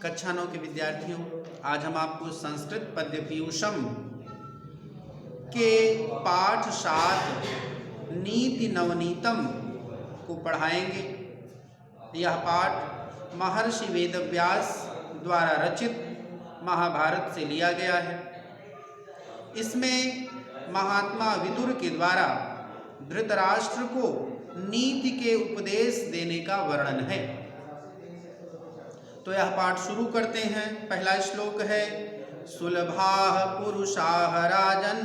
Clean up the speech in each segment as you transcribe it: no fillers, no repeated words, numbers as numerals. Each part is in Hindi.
कक्षा 9 के विद्यार्थियों, आज हम आपको संस्कृत पद्य पीयूषम के पाठ 7 नीति नवनीतम को पढ़ाएंगे। यह पाठ महर्षि वेदव्यास द्वारा रचित महाभारत से लिया गया है। इसमें महात्मा विदुर के द्वारा धृतराष्ट्र को नीति के उपदेश देने का वर्णन है। तो यह पाठ शुरू करते हैं। पहला श्लोक है, सुलभाः पुरुषाः राजन्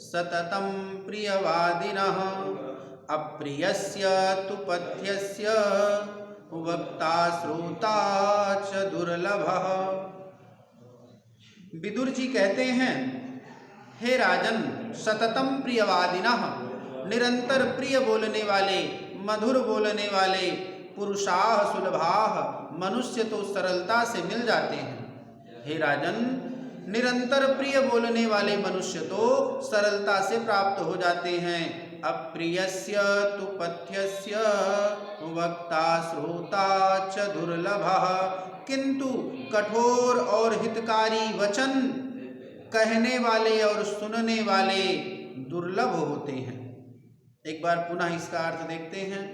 सततं प्रियवादिनः अप्रियस्य तु पथ्यस्य वक्ता श्रोता च दुर्लभः। विदुर जी कहते हैं, हे राजन, सततम प्रियवादिनः, निरंतर प्रिय बोलने वाले, मधुर बोलने वाले, पुरुषाः सुलभाः, मनुष्य तो सरलता से मिल जाते हैं। हे राजन, निरंतर प्रिय बोलने वाले मनुष्य तो सरलता से प्राप्त हो जाते हैं। अप्रियस्य तु पथ्यस्य वक्ता श्रोता च दुर्लभः, किंतु कठोर और हितकारी वचन कहने वाले और सुनने वाले दुर्लभ होते हैं। एक बार पुनः इसका अर्थ देखते हैं।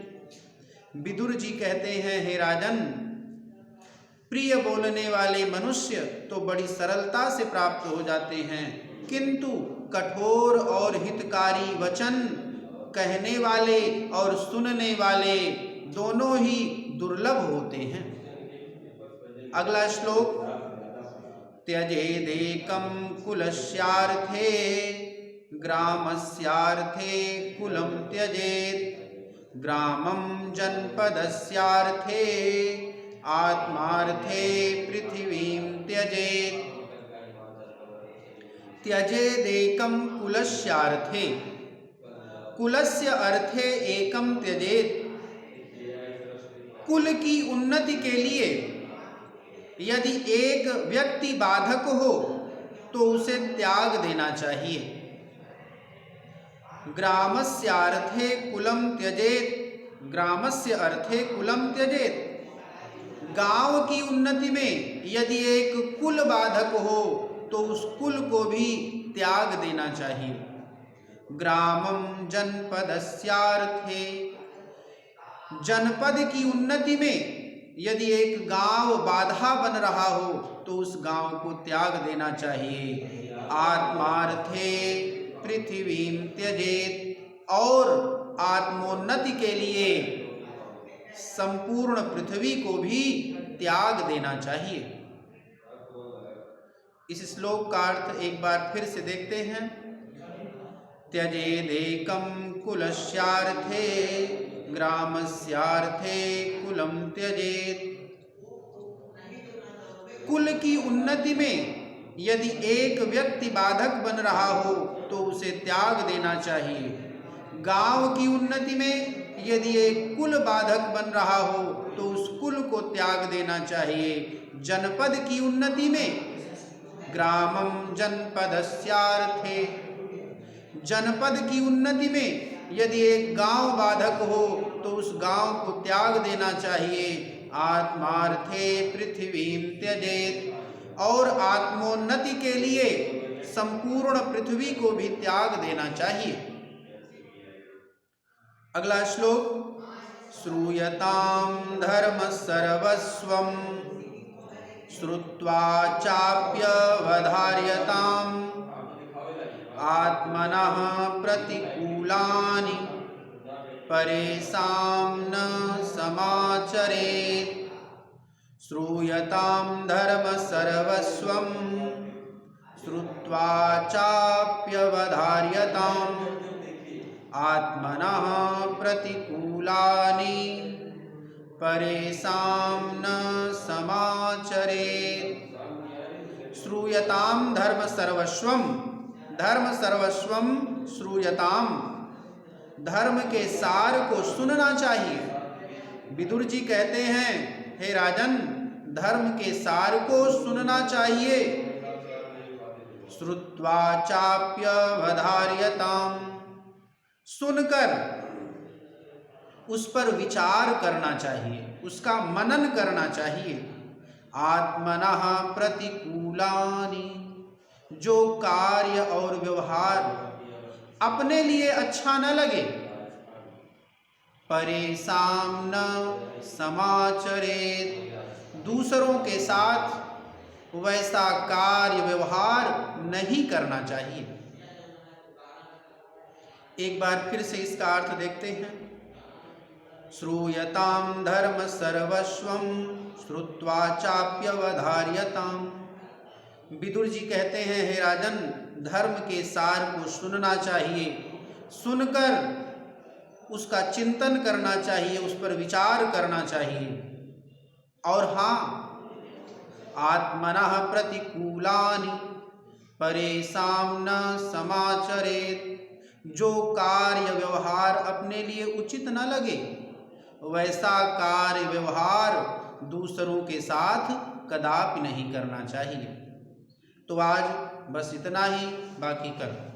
विदुर जी कहते हैं, हे राजन, प्रिय बोलने वाले मनुष्य तो बड़ी सरलता से प्राप्त हो जाते हैं, किंतु कठोर और हितकारी वचन कहने वाले और सुनने वाले दोनों ही दुर्लभ होते हैं। अगला श्लोक, त्यजेदेकं कुलस्यार्थे ग्रामस्यार्थे कुलं त्यजेत् ग्रामं जनपदस्यार्थे आत्मार्थे पृथिवीं त्यजेत्। त्यजेदेकं कुलस्यार्थे, कुलस्य अर्थे एकम त्यजेत्, कुल की उन्नति के लिए यदि एक व्यक्ति बाधक हो तो उसे त्याग देना चाहिए। ग्रामस्यार्थे कुलम त्यजेत्, ग्रामस्य अर्थे कुलम त्यजेत्, गांव की उन्नति में यदि एक कुल बाधक हो तो उस कुल को भी त्याग देना चाहिए। ग्रामम जनपदस्यार्थे, जनपद की उन्नति में यदि एक गांव बाधा बन रहा हो तो उस गांव को त्याग देना चाहिए। आत्मार्थे पृथ्वीं त्यजेत्, और आत्मोन्नति के लिए संपूर्ण पृथ्वी को भी त्याग देना चाहिए। इस श्लोक का अर्थ एक बार फिर से देखते हैं। त्यजेदेकं कुलस्यार्थे ग्रामस्यार्थे कुलं त्यजेत्, कुल की उन्नति में यदि एक व्यक्ति बाधक बन रहा हो तो उसे त्याग देना चाहिए। गांव की उन्नति में यदि एक कुल बाधक बन रहा हो तो उस कुल को त्याग देना चाहिए। जनपद की उन्नति में ग्रामम जनपदस्यार्थे, जनपद की उन्नति में यदि एक गांव बाधक हो तो उस गांव को त्याग देना चाहिए। आत्मार्थे पृथ्वीं त्यजेत्, और आत्मोन्नति के लिए संपूर्ण पृथ्वी को भी त्याग देना चाहिए। अगला श्लोक, श्रूयतां धर्म सर्वस्वं श्रुत्वा चाप्यवधार्यताम् आत्मनः प्रतिकूलानि परेषां न समाचरेत्। श्रूयतां धर्म सर्वस्वं श्रुत्वा चाप्यवधार्यताम् आत्मनः प्रतिकूलानि परेषां न समाचरेत्। श्रूयतां धर्म सर्वस्वं, धर्म सर्वस्वम श्रूयताम, धर्म के सार को सुनना चाहिए। विदुर जी कहते हैं, हे राजन, धर्म के सार को सुनना चाहिए। श्रुत्वा चाप्यवधार्यताम, सुनकर उस पर विचार करना चाहिए, उसका मनन करना चाहिए। आत्मनः प्रतिकूलानि, जो कार्य और व्यवहार अपने लिए अच्छा न लगे, परेषां न समाचरेत्, दूसरों के साथ वैसा कार्य व्यवहार नहीं करना चाहिए। एक बार फिर से इसका अर्थ देखते हैं। श्रूयतां धर्म सर्वस्वं श्रुत्वा चाप्यवधार्यताम्। विदुर जी कहते हैं, हे राजन, धर्म के सार को सुनना चाहिए, सुनकर उसका चिंतन करना चाहिए, उस पर विचार करना चाहिए। और हाँ, आत्मनः प्रतिकूलानि परेषां न समाचरेत्, जो कार्य व्यवहार अपने लिए उचित न लगे, वैसा कार्य व्यवहार दूसरों के साथ कदापि नहीं करना चाहिए। तो आज बस इतना ही, बाकी कल।